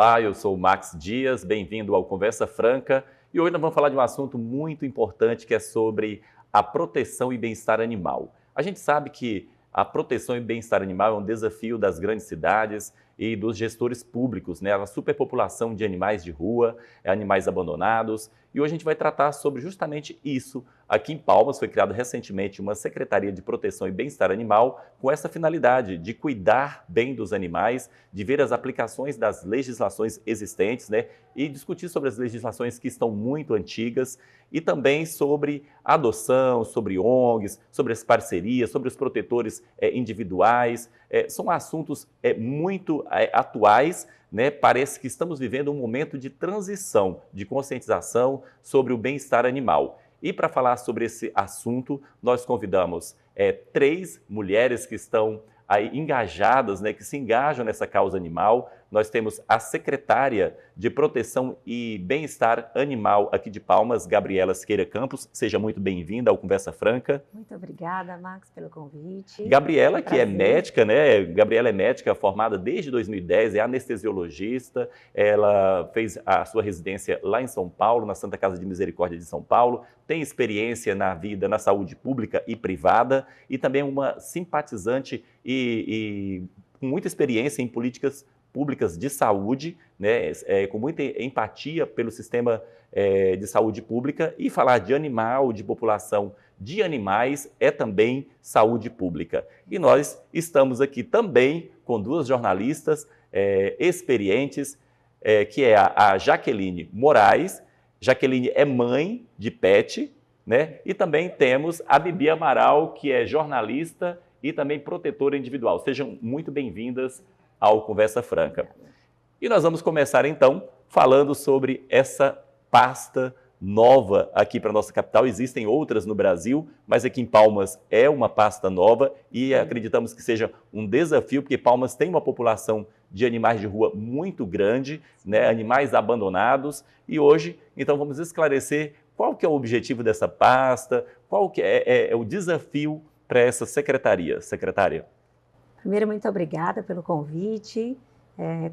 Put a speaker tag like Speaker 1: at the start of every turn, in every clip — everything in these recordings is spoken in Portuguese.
Speaker 1: Olá, eu sou o Max Dias, bem-vindo ao Conversa Franca e hoje nós vamos falar de um assunto muito importante que é sobre a proteção e bem-estar animal. A gente sabe que a proteção e bem-estar animal é um desafio das grandes cidades e dos gestores públicos, né? A superpopulação de animais de rua, animais abandonados. E hoje a gente vai tratar sobre justamente isso. Aqui em Palmas foi criada recentemente uma Secretaria de Proteção e Bem-Estar Animal com essa finalidade de cuidar bem dos animais, de ver as aplicações das legislações existentes, né? E discutir sobre as legislações que estão muito antigas e também sobre adoção, sobre ONGs, sobre as parcerias, sobre os protetores individuais. São assuntos muito atuais, né? Parece que estamos vivendo um momento de transição, de conscientização sobre o bem-estar animal. E para falar sobre esse assunto, nós convidamos 3 mulheres que estão aí engajadas, né, que se engajam nessa causa animal. Nós temos a secretária de Proteção e Bem-Estar Animal aqui de Palmas, Gabriela Siqueira Campos. Seja muito bem-vinda ao Conversa Franca.
Speaker 2: Muito obrigada, Max, pelo convite.
Speaker 1: Gabriela, que é médica, né? Gabriela é médica formada desde 2010, é anestesiologista. Ela fez a sua residência lá em São Paulo, na Santa Casa de Misericórdia de São Paulo. Tem experiência na vida, na saúde pública e privada e também uma simpatizante e com muita experiência em políticas públicas de saúde, né, com muita empatia pelo sistema de saúde pública, e falar de animal, de população de animais é também saúde pública. E nós estamos aqui também com 2 jornalistas experientes, que é a Jaqueline Moraes. Jaqueline é mãe de pet, né? E também temos a Bibi Amaral, que é jornalista e também protetora individual. Sejam muito bem-vindas ao Conversa Franca. E nós vamos começar, então, falando sobre essa pasta nova aqui para a nossa capital. Existem outras no Brasil, mas aqui em Palmas é uma pasta nova e acreditamos que seja um desafio, porque Palmas tem uma população de animais de rua muito grande, né? Animais abandonados. E hoje, então, vamos esclarecer qual que é o objetivo dessa pasta, qual que é o desafio para essa secretaria. Secretária.
Speaker 2: Primeiro, muito obrigada pelo convite,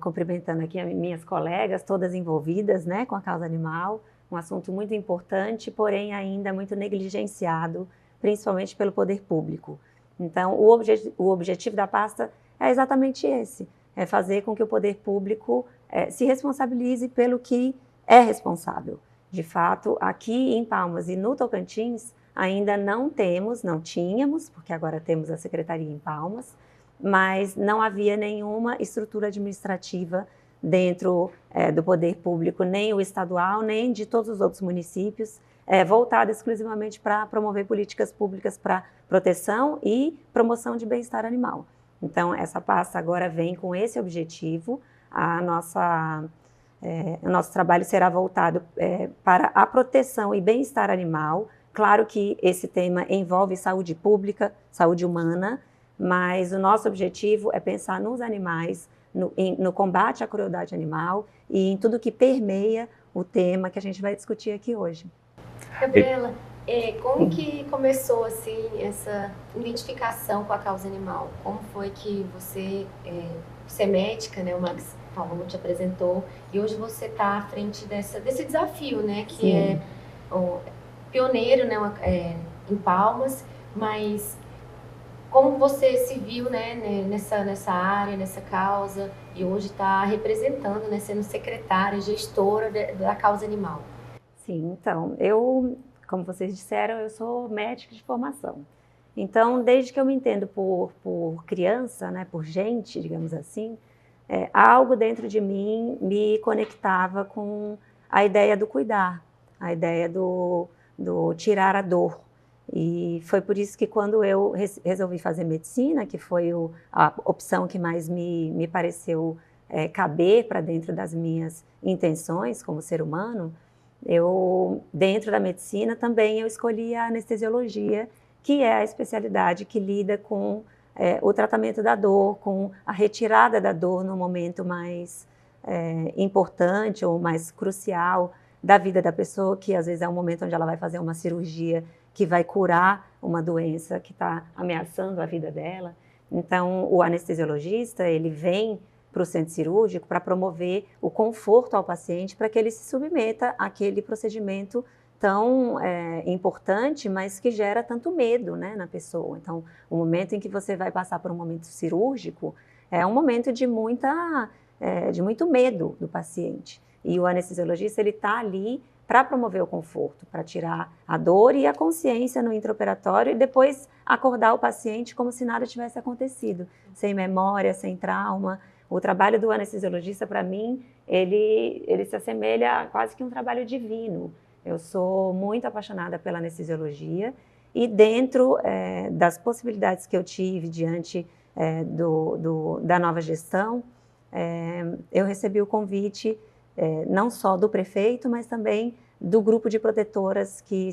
Speaker 2: cumprimentando aqui as minhas colegas, todas envolvidas, né, com a causa animal, um assunto muito importante, porém ainda muito negligenciado, principalmente pelo poder público. Então, o objetivo da pasta é exatamente esse, é fazer com que o poder público se responsabilize pelo que é responsável. De fato, aqui em Palmas e no Tocantins, ainda não tínhamos, porque agora temos a Secretaria em Palmas, mas não havia nenhuma estrutura administrativa dentro do poder público, nem o estadual, nem de todos os outros municípios, voltada exclusivamente para promover políticas públicas para proteção e promoção de bem-estar animal. Então, essa pasta agora vem com esse objetivo. O nosso trabalho será voltado para a proteção e bem-estar animal. Claro que esse tema envolve saúde pública, saúde humana, mas o nosso objetivo é pensar nos animais, no combate à crueldade animal e em tudo que permeia o tema que a gente vai discutir aqui hoje.
Speaker 3: Gabriela, como que começou assim, essa identificação com a causa animal? Como foi que você é médica, né? O Max Paulo te apresentou, e hoje você está à frente desse desafio, né? Que
Speaker 2: Sim.
Speaker 3: é pioneiro, né? Em Palmas, mas como você se viu, né, nessa área, nessa causa, e hoje está representando, né, sendo secretária, gestora da causa animal?
Speaker 2: Sim, então, como vocês disseram, eu sou médica de formação. Então, desde que eu me entendo por criança, né, por gente, digamos assim, algo dentro de mim me conectava com a ideia do cuidar, a ideia do tirar a dor. E foi por isso que quando eu resolvi fazer medicina, que foi a opção que mais me pareceu caber para dentro das minhas intenções como ser humano, dentro da medicina também eu escolhi a anestesiologia, que é a especialidade que lida com o tratamento da dor, com a retirada da dor no momento mais importante ou mais crucial da vida da pessoa, que às vezes é um momento onde ela vai fazer uma cirurgia que vai curar uma doença que está ameaçando a vida dela. Então, o anestesiologista, ele vem para o centro cirúrgico para promover o conforto ao paciente para que ele se submeta àquele procedimento tão importante, mas que gera tanto medo, né, na pessoa. Então, o momento em que você vai passar por um momento cirúrgico é um momento de muito medo do paciente. E o anestesiologista, ele está ali para promover o conforto, para tirar a dor e a consciência no intraoperatório e depois acordar o paciente como se nada tivesse acontecido, sem memória, sem trauma. O trabalho do anestesiologista, para mim, ele se assemelha a quase que um trabalho divino. Eu sou muito apaixonada pela anestesiologia e dentro das possibilidades que eu tive diante da nova gestão, eu recebi o convite não só do prefeito, mas também do grupo de protetoras que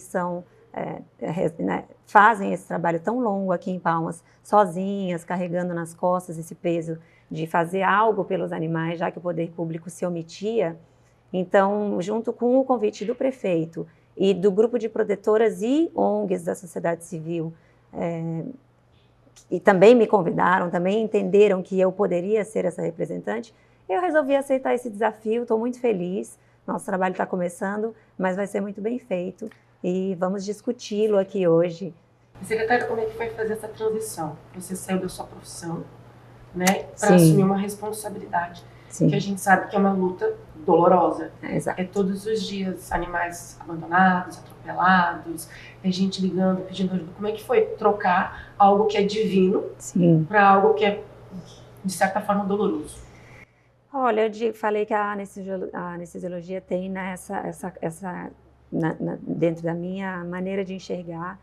Speaker 2: fazem esse trabalho tão longo aqui em Palmas, sozinhas, carregando nas costas esse peso de fazer algo pelos animais, já que o poder público se omitia. Então, junto com o convite do prefeito e do grupo de protetoras e ONGs da sociedade civil, e também me convidaram, também entenderam que eu poderia ser essa representante, eu resolvi aceitar esse desafio, estou muito feliz, nosso trabalho está começando, mas vai ser muito bem feito e vamos discuti-lo aqui hoje.
Speaker 4: Secretária, como é que foi fazer essa transição? Você saiu da sua profissão, né, para assumir uma responsabilidade, que a gente sabe que é uma luta dolorosa.
Speaker 2: Exato.
Speaker 4: É todos os dias animais abandonados, atropelados, gente ligando, pedindo ajuda. Como é que foi trocar algo que é divino para algo que é, de certa forma, doloroso?
Speaker 2: Olha, eu falei que a anestesiologia tem dentro da minha maneira de enxergar,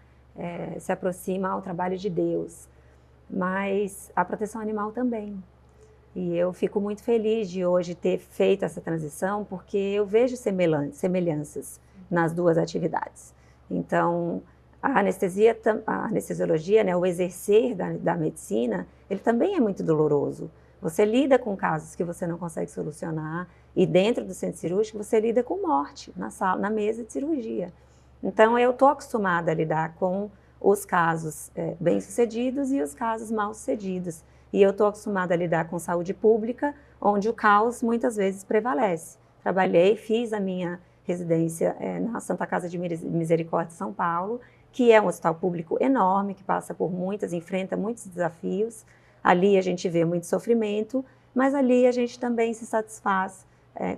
Speaker 2: se aproxima ao trabalho de Deus, mas a proteção animal também. E eu fico muito feliz de hoje ter feito essa transição, porque eu vejo semelhanças nas duas atividades. Então, a anestesiologia, né, o exercer da medicina, ele também é muito doloroso. Você lida com casos que você não consegue solucionar e dentro do centro cirúrgico você lida com morte na mesa de cirurgia. Então, eu estou acostumada a lidar com os casos bem-sucedidos e os casos mal-sucedidos. E eu estou acostumada a lidar com saúde pública, onde o caos muitas vezes prevalece. Trabalhei, fiz a minha residência na Santa Casa de Misericórdia de São Paulo, que é um hospital público enorme, que enfrenta muitos desafios. Ali a gente vê muito sofrimento, mas ali a gente também se satisfaz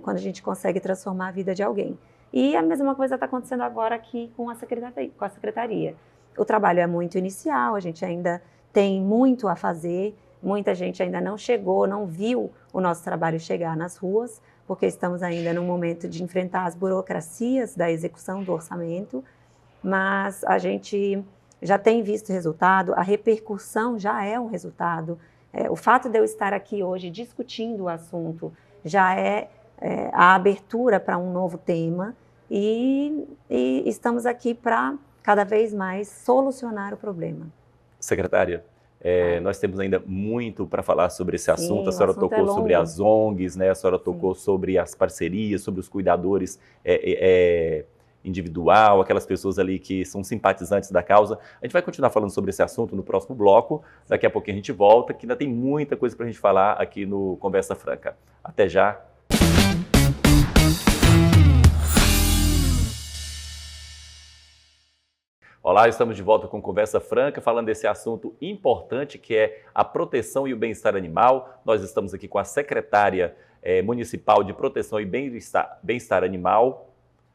Speaker 2: quando a gente consegue transformar a vida de alguém. E a mesma coisa está acontecendo agora aqui com a secretaria. O trabalho é muito inicial, a gente ainda tem muito a fazer. Muita gente ainda não chegou, não viu o nosso trabalho chegar nas ruas, porque estamos ainda no momento de enfrentar as burocracias da execução do orçamento, mas a gente já tem visto resultado, a repercussão já é um resultado. O fato de eu estar aqui hoje discutindo o assunto já é a abertura para um novo tema e estamos aqui para cada vez mais solucionar o problema.
Speaker 1: Secretária, nós temos ainda muito para falar sobre esse assunto.
Speaker 2: Sim,
Speaker 1: a senhora tocou sobre as ONGs, né? A senhora tocou sobre as parcerias, sobre os cuidadores individual, aquelas pessoas ali que são simpatizantes da causa. A gente vai continuar falando sobre esse assunto no próximo bloco. Daqui a pouquinho a gente volta, que ainda tem muita coisa para a gente falar aqui no Conversa Franca. Até já! Olá, estamos de volta com Conversa Franca, falando desse assunto importante que é a proteção e o bem-estar animal. Nós estamos aqui com a secretária municipal de Proteção e Bem-Estar Animal,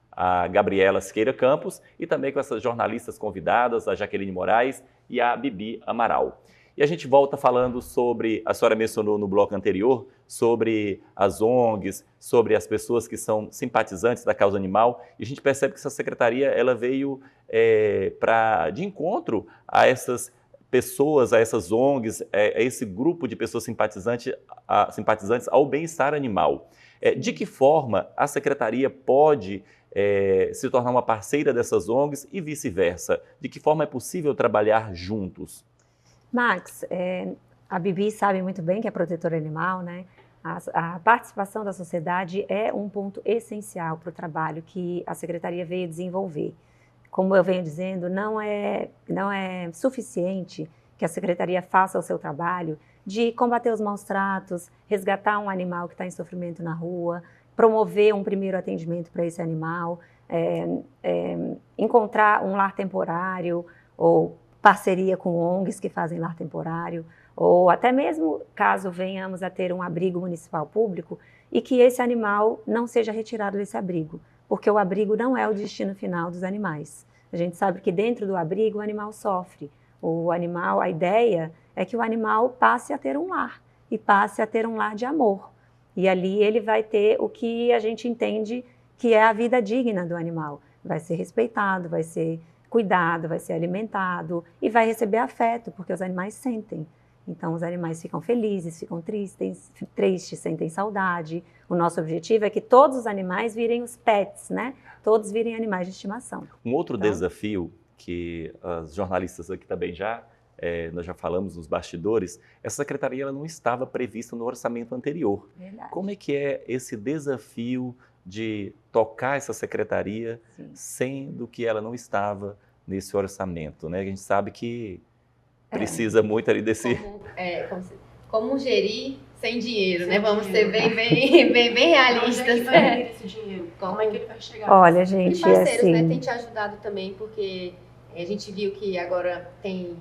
Speaker 1: a Gabriela Siqueira Campos, e também com essas jornalistas convidadas, a Jaqueline Moraes e a Bibi Amaral. E a gente volta falando sobre, a senhora mencionou no bloco anterior, sobre as ONGs, sobre as pessoas que são simpatizantes da causa animal, e a gente percebe que essa secretaria ela veio de encontro a essas pessoas, a essas ONGs, a esse grupo de pessoas simpatizantes ao bem-estar animal. De que forma a secretaria pode se tornar uma parceira dessas ONGs e vice-versa? De que forma é possível trabalhar juntos?
Speaker 2: Max, a Bibi sabe muito bem que é protetora animal, né? A participação da sociedade é um ponto essencial para o trabalho que a secretaria veio desenvolver. Como eu venho dizendo, não é suficiente que a secretaria faça o seu trabalho de combater os maus tratos, resgatar um animal que está em sofrimento na rua, promover um primeiro atendimento para esse animal, encontrar um lar temporário ou parceria com ONGs que fazem lar temporário, ou até mesmo caso venhamos a ter um abrigo municipal público e que esse animal não seja retirado desse abrigo, porque o abrigo não é o destino final dos animais. A gente sabe que dentro do abrigo o animal sofre. O animal, a ideia é que o animal passe a ter um lar, e passe a ter um lar de amor. E ali ele vai ter o que a gente entende que é a vida digna do animal. Vai ser respeitado, vai ser cuidado, vai ser alimentado e vai receber afeto, porque os animais sentem. Então os animais ficam felizes, ficam tristes, sentem saudade. O nosso objetivo é que todos os animais virem os pets, né? Todos virem animais de estimação.
Speaker 1: Um outro desafio que as jornalistas aqui também nós já falamos nos bastidores, essa secretaria ela não estava prevista no orçamento anterior.
Speaker 2: Verdade.
Speaker 1: Como é que é esse desafio de tocar essa secretaria, sendo que ela não estava nesse orçamento, né? A gente sabe que precisa muito ali desse...
Speaker 3: Como gerir sem dinheiro, né? Vamos ser bem realistas.
Speaker 4: Onde é que vai vir esse dinheiro? Como é que ele vai chegar?
Speaker 2: Olha, gente,
Speaker 3: e parceiros,
Speaker 2: assim...
Speaker 3: né, tem te ajudado também, porque a gente viu que agora tem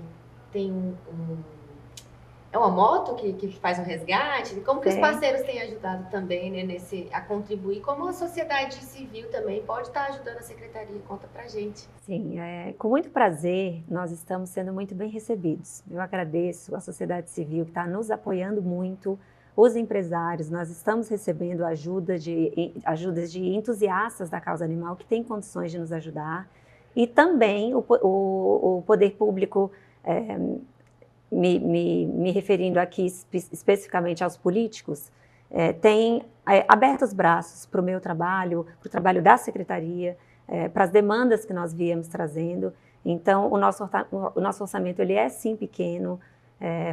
Speaker 3: uma moto que faz um resgate. Como que os parceiros têm ajudado também, né, a contribuir? Como a sociedade civil também pode estar ajudando a secretaria? Conta pra gente.
Speaker 2: Sim, com muito prazer, nós estamos sendo muito bem recebidos. Eu agradeço a sociedade civil que está nos apoiando muito, os empresários, nós estamos recebendo ajudas de entusiastas da causa animal que têm condições de nos ajudar, e também o poder público, me referindo aqui especificamente aos políticos, tem aberto os braços para o meu trabalho, para o trabalho da secretaria, para as demandas que nós viemos trazendo. Então, o nosso orçamento ele é sim pequeno,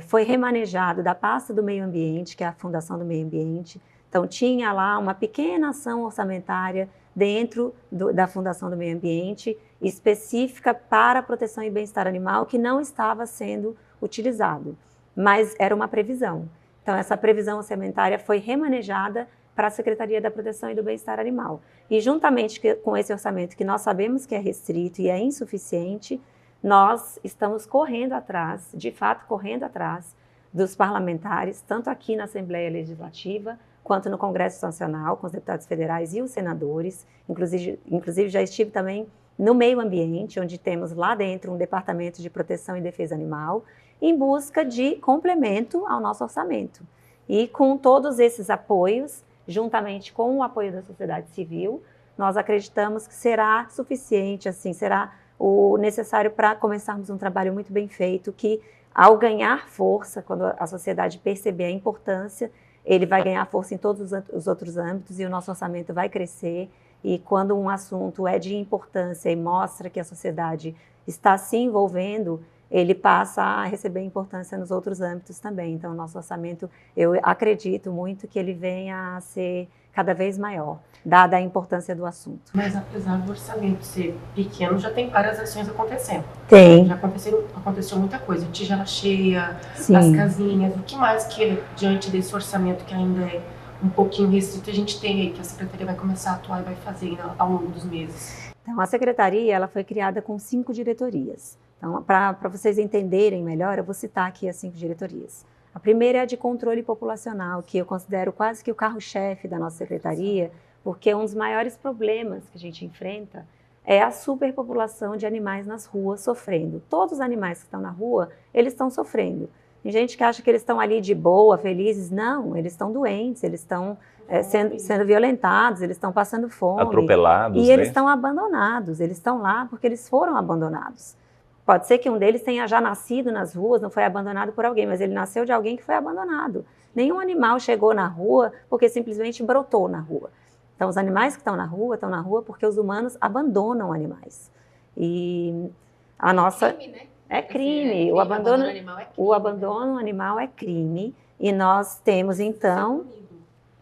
Speaker 2: foi remanejado da pasta do meio ambiente, que é a Fundação do Meio Ambiente. Então, tinha lá uma pequena ação orçamentária dentro da Fundação do Meio Ambiente, específica para a proteção e bem-estar animal, que não estava sendo utilizado, mas era uma previsão. Então, essa previsão orçamentária foi remanejada para a Secretaria da Proteção e do Bem-Estar Animal. E juntamente com esse orçamento, que nós sabemos que é restrito e é insuficiente, nós estamos correndo atrás, de fato correndo atrás, dos parlamentares, tanto aqui na Assembleia Legislativa, quanto no Congresso Nacional, com os deputados federais e os senadores. Inclusive já estive também no meio ambiente, onde temos lá dentro um departamento de proteção e defesa animal, em busca de complemento ao nosso orçamento. E com todos esses apoios, juntamente com o apoio da sociedade civil, nós acreditamos que será suficiente, assim, será o necessário para começarmos um trabalho muito bem feito, que ao ganhar força, quando a sociedade perceber a importância, ele vai ganhar força em todos os outros âmbitos e o nosso orçamento vai crescer. E quando um assunto é de importância e mostra que a sociedade está se envolvendo, ele passa a receber importância nos outros âmbitos também. Então, o nosso orçamento, eu acredito muito que ele venha a ser cada vez maior, dada a importância do assunto.
Speaker 4: Mas apesar do orçamento ser pequeno, já tem várias ações acontecendo.
Speaker 2: Tem.
Speaker 4: Já aconteceu muita coisa, tigela cheia,
Speaker 2: Sim.
Speaker 4: As casinhas, o que mais que diante desse orçamento que ainda é um pouquinho restrito, a gente tem aí que a Secretaria vai começar a atuar e vai fazer ao longo dos meses?
Speaker 2: Então, a Secretaria ela foi criada com 5 diretorias. Então, para vocês entenderem melhor, eu vou citar aqui as 5 diretorias. A primeira é a de controle populacional, que eu considero quase que o carro-chefe da nossa secretaria, porque um dos maiores problemas que a gente enfrenta é a superpopulação de animais nas ruas sofrendo. Todos os animais que estão na rua, eles estão sofrendo. Tem gente que acha que eles estão ali de boa, felizes. Não, eles estão doentes, eles estão sendo violentados, eles estão passando fome.
Speaker 1: Atropelados,
Speaker 2: e eles estão abandonados, eles estão lá porque eles foram abandonados. Pode ser que um deles tenha já nascido nas ruas, não foi abandonado por alguém, mas ele nasceu de alguém que foi abandonado. Nenhum animal chegou na rua porque simplesmente brotou na rua. Então, os animais que estão na rua porque os humanos abandonam animais. E a nossa...
Speaker 3: Crime, né?
Speaker 2: É crime. O abandono animal é crime. E nós temos, então...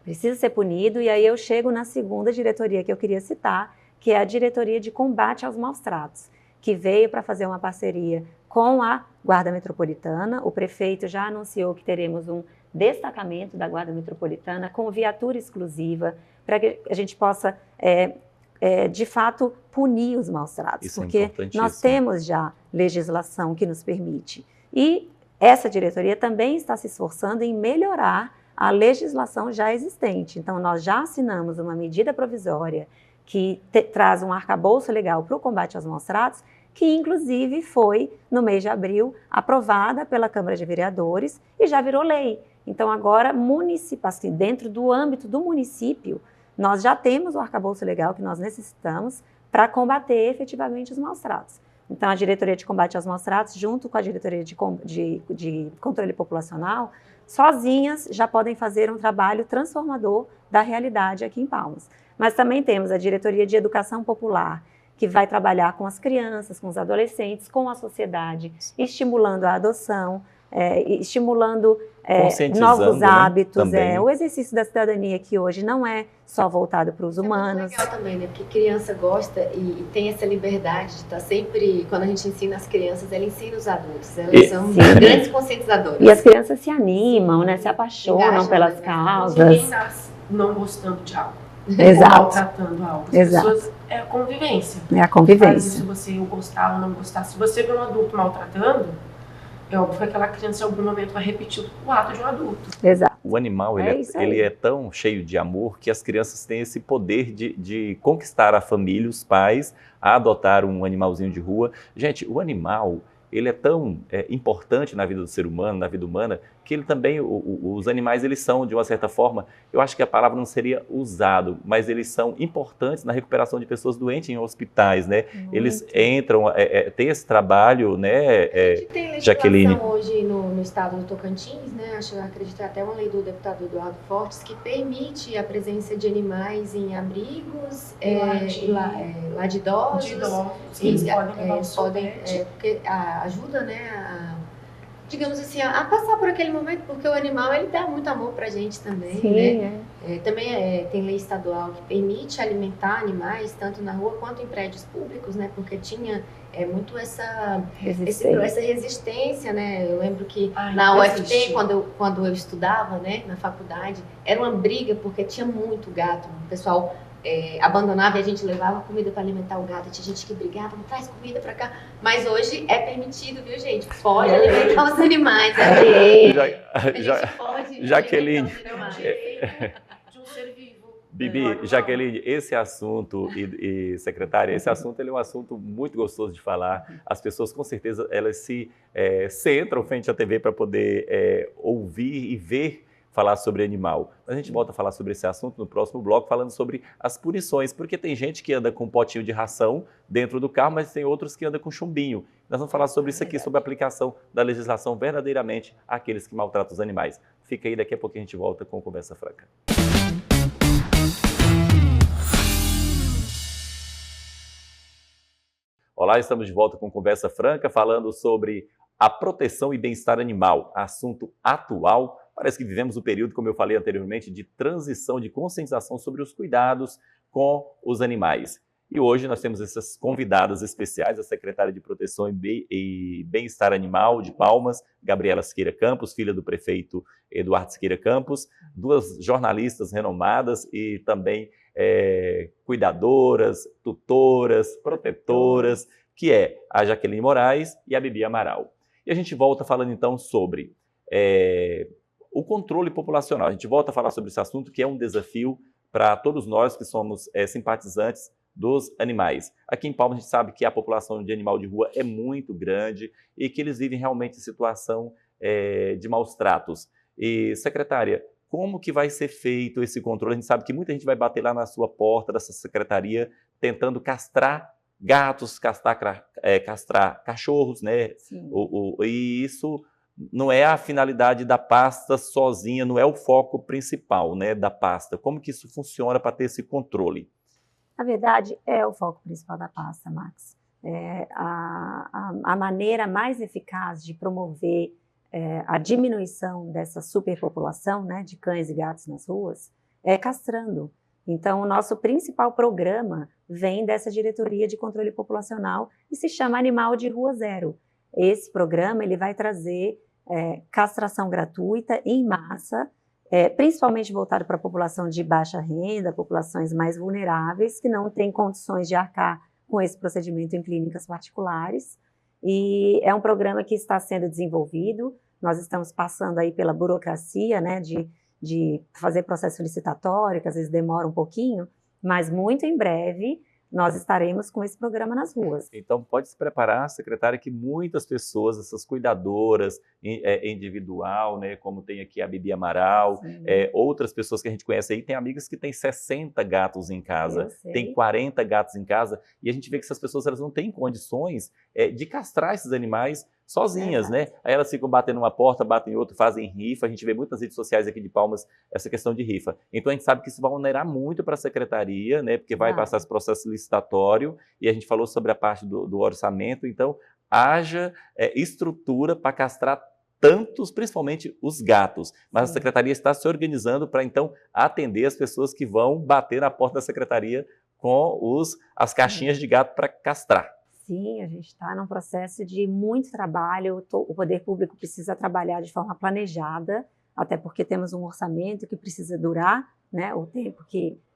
Speaker 2: Precisa ser punido. E aí eu chego na segunda diretoria que eu queria citar, que é a diretoria de combate aos maus tratos, que veio para fazer uma parceria com a Guarda Metropolitana. O prefeito já anunciou que teremos um destacamento da Guarda Metropolitana com viatura exclusiva para que a gente possa, de fato, punir os maus-tratos.
Speaker 1: Isso
Speaker 2: porque
Speaker 1: é
Speaker 2: nós temos já legislação que nos permite. E essa diretoria também está se esforçando em melhorar a legislação já existente. Então, nós já assinamos uma medida provisória que traz um arcabouço legal para o combate aos maus-tratos, que inclusive foi, no mês de abril, aprovada pela Câmara de Vereadores e já virou lei. Então, agora, assim, dentro do âmbito do município, nós já temos o arcabouço legal que nós necessitamos para combater efetivamente os maus-tratos. Então, a Diretoria de Combate aos Maus-Tratos, junto com a Diretoria de Controle Populacional, sozinhas já podem fazer um trabalho transformador da realidade aqui em Palmas. Mas também temos a Diretoria de Educação Popular, que vai trabalhar com as crianças, com os adolescentes, com a sociedade, estimulando a adoção, estimulando novos hábitos, o exercício da cidadania, que hoje não é só voltado para os humanos.
Speaker 3: É legal também, né? Porque criança gosta e tem essa liberdade de estar sempre, quando a gente ensina as crianças, ela ensina os adultos, elas são grandes conscientizadores.
Speaker 2: E as crianças se animam, né? Se apaixonam pelas causas.
Speaker 4: Ninguém nasce não gostando de algo.
Speaker 2: Exato.
Speaker 4: Ou maltratando algo. As pessoas, é a convivência.
Speaker 2: É a convivência.
Speaker 4: Faz isso, você gostar ou não gostar. Se você vê um adulto maltratando, é óbvio que aquela criança em algum momento vai repetir o ato de um adulto.
Speaker 2: Exato.
Speaker 1: O animal, ele é tão cheio de amor que as crianças têm esse poder de conquistar a família, os pais, a adotar um animalzinho de rua. Gente, o animal, ele é tão importante na vida do ser humano, na vida humana, que ele também, os animais, eles são, de uma certa forma, eu acho que a palavra não seria usado, mas eles são importantes na recuperação de pessoas doentes em hospitais, né? Muito. Eles entram, tem esse trabalho, né,
Speaker 3: a gente tem legislação
Speaker 1: Jaqueline?
Speaker 3: Hoje no estado do Tocantins, né? Acredito até uma lei do deputado Eduardo Fortes que permite a presença de animais em abrigos, lá de idosos.
Speaker 4: Eles podem
Speaker 3: porque ajuda, né, digamos assim, a passar por aquele momento, porque o animal, ele dá muito amor pra gente também,
Speaker 2: sim,
Speaker 3: né? Também tem lei estadual que permite alimentar animais, tanto na rua quanto em prédios públicos, né? Porque tinha muito essa resistência, né? Eu lembro que na UFT, quando eu estudava, né, na faculdade, era uma briga, porque tinha muito gato, o pessoal abandonava e a gente levava comida para alimentar o gato. Tinha gente que brigava, não traz comida para cá. Mas hoje é permitido, viu, gente? Pode alimentar os animais.
Speaker 1: Jaqueline,
Speaker 4: de um ser vivo.
Speaker 1: Bibi, Jaqueline, esse assunto, e secretária, esse assunto ele é um assunto muito gostoso de falar. As pessoas, com certeza, elas se centram frente à TV para poder ouvir e ver falar sobre animal. A gente volta a falar sobre esse assunto no próximo bloco, falando sobre as punições, porque tem gente que anda com um potinho de ração dentro do carro, mas tem outros que andam com chumbinho. Nós vamos falar sobre isso aqui, sobre a aplicação da legislação verdadeiramente àqueles que maltratam os animais. Fica aí, daqui a pouco a gente volta com Conversa Franca. Olá, estamos de volta com Conversa Franca, falando sobre a proteção e bem-estar animal, assunto atual. Parece que vivemos um período, como eu falei anteriormente, de transição, de conscientização sobre os cuidados com os animais. E hoje nós temos essas convidadas especiais, a secretária de Proteção e Bem-Estar Animal de Palmas, Gabriela Siqueira Campos, filha do prefeito Eduardo Siqueira Campos, duas jornalistas renomadas e também cuidadoras, tutoras, protetoras, que é a Jaqueline Moraes e a Bibi Amaral. E a gente volta falando então sobre o controle populacional. A gente volta a falar sobre esse assunto, que é um desafio para todos nós que somos simpatizantes dos animais. Aqui em Palmas a gente sabe que a população de animal de rua é muito grande e que eles vivem realmente em situação de maus tratos. E, secretária, como que vai ser feito esse controle? A gente sabe que muita gente vai bater lá na sua porta dessa secretaria tentando castrar gatos, castrar cachorros, né? E isso não é a finalidade da pasta sozinha, não é o foco principal, né, da pasta. Como que isso funciona para ter esse controle?
Speaker 2: Na verdade, é o foco principal da pasta, Max. A maneira mais eficaz de promover a diminuição dessa superpopulação, né, de cães e gatos nas ruas é castrando. Então, o nosso principal programa vem dessa diretoria de controle populacional e se chama Animal de Rua Zero. Esse programa ele vai trazer castração gratuita em massa, principalmente voltado para a população de baixa renda, populações mais vulneráveis, que não têm condições de arcar com esse procedimento em clínicas particulares. E é um programa que está sendo desenvolvido, nós estamos passando aí pela burocracia, né, de fazer processo licitatório, que às vezes demora um pouquinho, mas muito em breve nós estaremos com esse programa nas ruas.
Speaker 1: Então, pode se preparar, secretária, que muitas pessoas, essas cuidadoras individual, né, como tem aqui a Bibi Amaral, outras pessoas que a gente conhece aí, tem amigas que têm 60 gatos em casa, tem 40 gatos em casa, e a gente vê que essas pessoas elas não têm condições de castrar esses animais sozinhas, né? Aí elas ficam batendo uma porta, batem em outra, fazem rifa. A gente vê muitas redes sociais aqui de Palmas essa questão de rifa. Então a gente sabe que isso vai onerar muito para a secretaria, né? Porque vai passar esse processo licitatório e a gente falou sobre a parte do orçamento. Então haja estrutura para castrar tantos, principalmente os gatos. Mas a secretaria está se organizando para então atender as pessoas que vão bater na porta da secretaria com as caixinhas de gato para castrar.
Speaker 2: Sim, a gente está num processo de muito trabalho, o poder público precisa trabalhar de forma planejada, até porque temos um orçamento que precisa durar, né, o tempo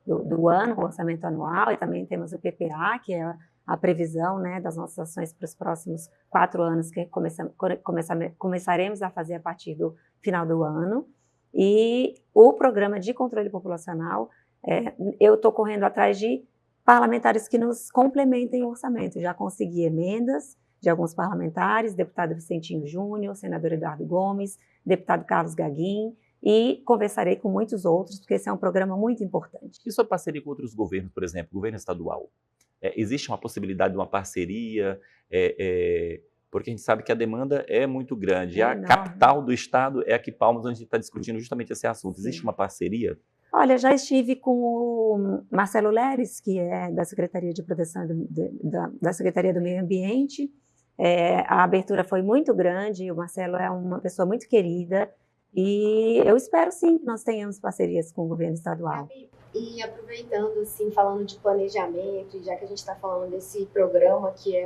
Speaker 2: do ano, o orçamento anual, e também temos o PPA, que é a previsão, né, das nossas ações para os próximos 4 anos, que começaremos a fazer a partir do final do ano. E o programa de controle populacional, eu estou correndo atrás de parlamentares que nos complementem o orçamento. Já consegui emendas de alguns parlamentares, deputado Vicentinho Júnior, senador Eduardo Gomes, deputado Carlos Gaguin, e conversarei com muitos outros, porque esse é um programa muito importante.
Speaker 1: E sua parceria com outros governos, por exemplo, governo estadual? Existe uma possibilidade de uma parceria? Porque a gente sabe que a demanda é muito grande. A capital do estado é aqui Palmas, onde a gente está discutindo justamente esse assunto. Existe uma parceria?
Speaker 2: Olha, já estive com o Marcelo Leres, que é da Secretaria de Proteção da Secretaria do Meio Ambiente. A abertura foi muito grande, o Marcelo é uma pessoa muito querida e eu espero sim que nós tenhamos parcerias com o governo estadual.
Speaker 3: E aproveitando, assim, falando de planejamento, e já que a gente está falando desse programa que é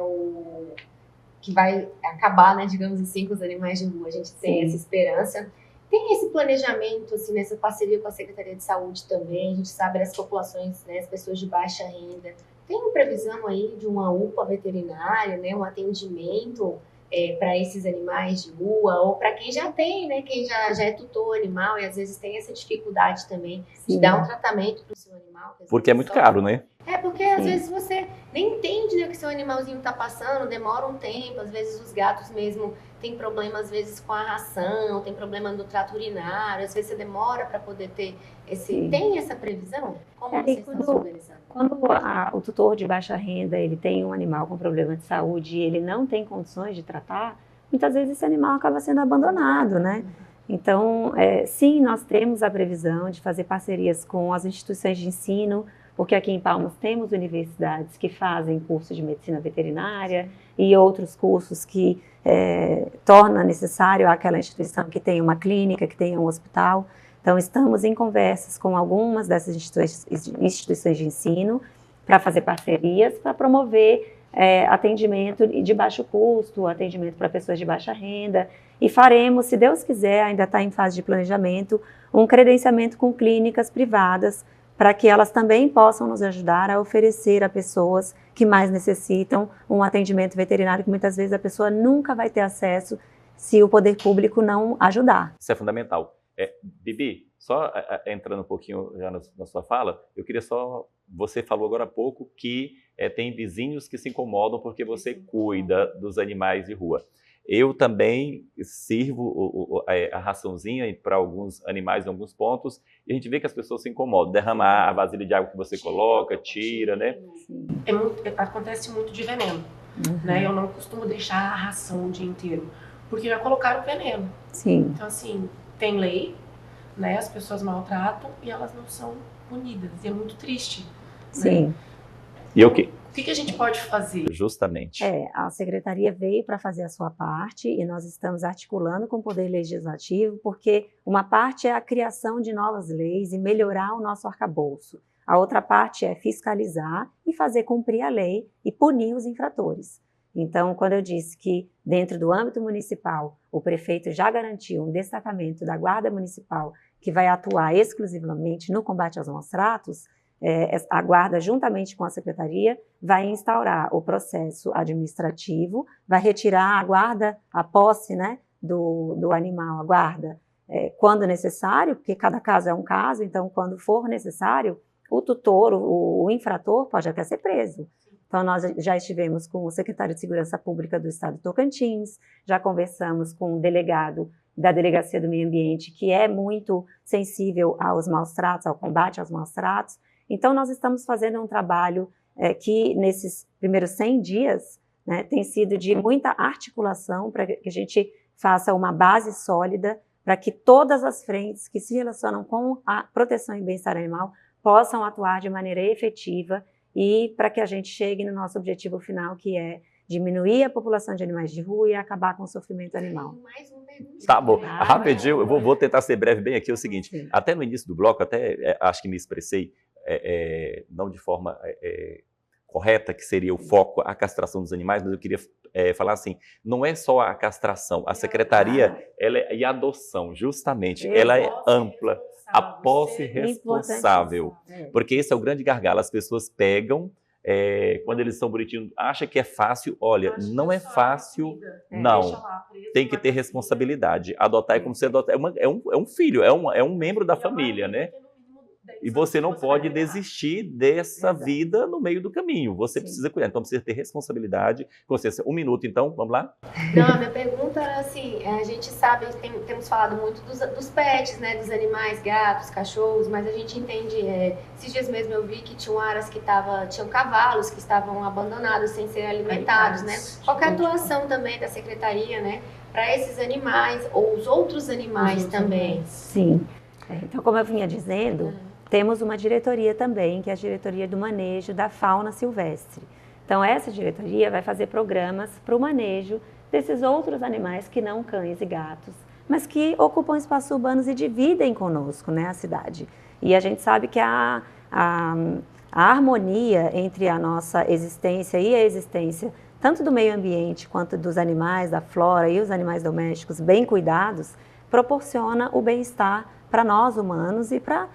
Speaker 3: que vai acabar, né, digamos assim, com os animais de rua, a gente tem essa esperança. Tem esse planejamento, assim, nessa parceria com a Secretaria de Saúde também, a gente sabe das populações, né, as pessoas de baixa renda. Tem uma previsão aí de uma UPA veterinária, né, um atendimento para esses animais de rua, ou para quem já tem, né, quem já é tutor animal e às vezes tem essa dificuldade também de dar um tratamento para o seu animal.
Speaker 1: Porque é muito caro, né?
Speaker 3: Porque às vezes você nem entende, né, o que seu animalzinho está passando, demora um tempo, às vezes os gatos mesmo têm problema, às vezes, com a ração, tem problema no trato urinário, às vezes você demora para poder ter esse... Tem essa previsão? Como vocês estão se organizando?
Speaker 2: Quando o tutor de baixa renda ele tem um animal com problema de saúde e ele não tem condições de tratar, muitas vezes esse animal acaba sendo abandonado, né? Então, sim, nós temos a previsão de fazer parcerias com as instituições de ensino, porque aqui em Palmas temos universidades que fazem curso de medicina veterinária e outros cursos que torna necessário aquela instituição que tenha uma clínica, que tenha um hospital. Então, estamos em conversas com algumas dessas instituições de ensino para fazer parcerias, para promover atendimento de baixo custo, atendimento para pessoas de baixa renda, e faremos, se Deus quiser, ainda está em fase de planejamento, um credenciamento com clínicas privadas, para que elas também possam nos ajudar a oferecer a pessoas que mais necessitam um atendimento veterinário, que muitas vezes a pessoa nunca vai ter acesso se o poder público não ajudar.
Speaker 1: Isso é fundamental. Bibi, só entrando um pouquinho já na sua fala, eu queria só... Você falou agora há pouco que tem vizinhos que se incomodam porque você cuida dos animais de rua. Eu também sirvo a raçãozinha para alguns animais em alguns pontos e a gente vê que as pessoas se incomodam. Derramar a vasilha de água que você coloca, tira, né?
Speaker 4: Acontece muito de veneno, né? Eu não costumo deixar a ração o dia inteiro, porque já colocaram veneno.
Speaker 2: Sim.
Speaker 4: Então, assim, tem lei, né? As pessoas maltratam e elas não são punidas. E é muito triste.
Speaker 2: Sim.
Speaker 4: Né?
Speaker 1: E o quê?
Speaker 4: O que a gente pode fazer?
Speaker 1: Justamente.
Speaker 2: A Secretaria veio para fazer a sua parte e nós estamos articulando com o Poder Legislativo, porque uma parte é a criação de novas leis e melhorar o nosso arcabouço. A outra parte é fiscalizar e fazer cumprir a lei e punir os infratores. Então, quando eu disse que dentro do âmbito municipal, o prefeito já garantiu um destacamento da Guarda Municipal que vai atuar exclusivamente no combate aos maus-tratos, a Guarda, juntamente com a Secretaria, vai instaurar o processo administrativo, vai retirar a guarda, a posse, né, do animal, a guarda, quando necessário, porque cada caso é um caso, então, quando for necessário, o tutor, o infrator, pode até ser preso. Então, nós já estivemos com o secretário de Segurança Pública do Estado de Tocantins, já conversamos com o delegado da Delegacia do Meio Ambiente, que é muito sensível aos maus-tratos, ao combate aos maus-tratos. Então, nós estamos fazendo um trabalho que, nesses primeiros 100 dias, né, tem sido de muita articulação para que a gente faça uma base sólida para que todas as frentes que se relacionam com a proteção e bem-estar animal possam atuar de maneira efetiva e para que a gente chegue no nosso objetivo final, que é diminuir a população de animais de rua e acabar com o sofrimento animal.
Speaker 3: Mais uma pergunta.
Speaker 1: Tá bom, rapidinho, eu vou tentar ser breve bem aqui, é o seguinte,
Speaker 2: Sim.
Speaker 1: Até no início do bloco, acho que me expressei não de forma correta, que seria o foco, a castração dos animais, mas eu queria falar assim, não é só a castração, a secretaria e a adoção, justamente, ela é ampla, a posse responsável, porque esse é o grande gargalo, as pessoas pegam, quando eles são bonitinhos, acham que é fácil, olha, não é fácil, não, tem que ter responsabilidade, adotar é como se adotar, é um filho, é um membro da família, né? E você não pode desistir dessa vida no meio do caminho. Você precisa cuidar. Então, precisa ter responsabilidade, consciência. 1 minuto, então, vamos lá?
Speaker 3: Não, a minha pergunta era assim, a gente sabe, temos falado muito dos pets, né, dos animais, gatos, cachorros, mas a gente entende, esses dias mesmo eu vi que tinham áreas que tinham cavalos que estavam abandonados sem serem alimentados, né? Qual que é a atuação também da secretaria, né, para esses animais ou os outros animais também?
Speaker 2: Sim. Então, como eu vinha dizendo, temos uma diretoria também, que é a diretoria do manejo da fauna silvestre. Então, essa diretoria vai fazer programas para o manejo desses outros animais que não cães e gatos, mas que ocupam espaços urbanos e dividem conosco, né, a cidade. E a gente sabe que a harmonia entre a nossa existência e a existência tanto do meio ambiente quanto dos animais, da flora e os animais domésticos bem cuidados, proporciona o bem-estar para nós humanos e para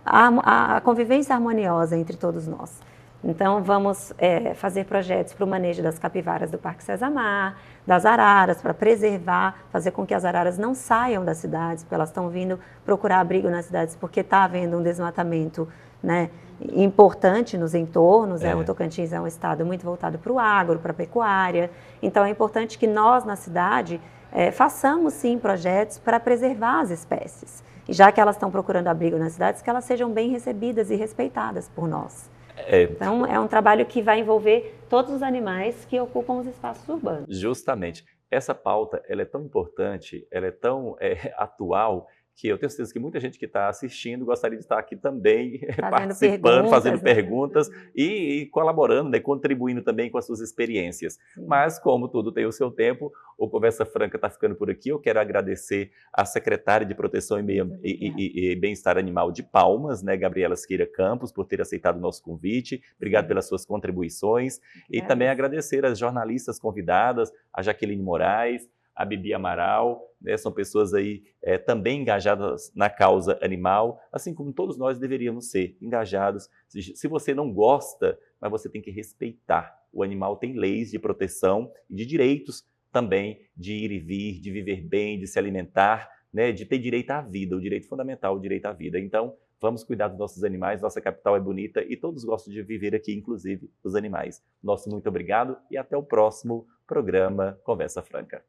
Speaker 2: a convivência harmoniosa entre todos nós. Então, vamos fazer projetos para o manejo das capivaras do Parque César-Mar, das araras, para preservar, fazer com que as araras não saiam das cidades, porque elas estão vindo procurar abrigo nas cidades, porque está havendo um desmatamento, né, importante nos entornos. O Tocantins é um estado muito voltado para o agro, para a pecuária. Então, é importante que nós, na cidade, façamos, sim, projetos para preservar as espécies. E já que elas estão procurando abrigo nas cidades, que elas sejam bem recebidas e respeitadas por nós. Então, é um trabalho que vai envolver todos os animais que ocupam os espaços urbanos. Justamente.
Speaker 1: Essa pauta, ela é tão importante, ela é tão atual, que eu tenho certeza que muita gente que está assistindo gostaria de estar aqui também participando, fazendo perguntas e colaborando, né, contribuindo também com as suas experiências. Sim. Mas, como tudo tem o seu tempo, o Conversa Franca está ficando por aqui. Eu quero agradecer à secretária de Proteção e Bem-Estar Animal de Palmas, né, Gabriela Siqueira Campos, por ter aceitado o nosso convite. Obrigado pelas suas contribuições. E também agradecer às jornalistas convidadas, a Jaqueline Moraes, a Bibi Amaral, né, são pessoas aí também engajadas na causa animal, assim como todos nós deveríamos ser engajados. Se você não gosta, mas você tem que respeitar. O animal tem leis de proteção e de direitos também de ir e vir, de viver bem, de se alimentar, né, de ter direito à vida, o direito fundamental, o direito à vida. Então, vamos cuidar dos nossos animais, nossa capital é bonita e todos gostam de viver aqui, inclusive os animais. Nosso muito obrigado e até o próximo programa Conversa Franca.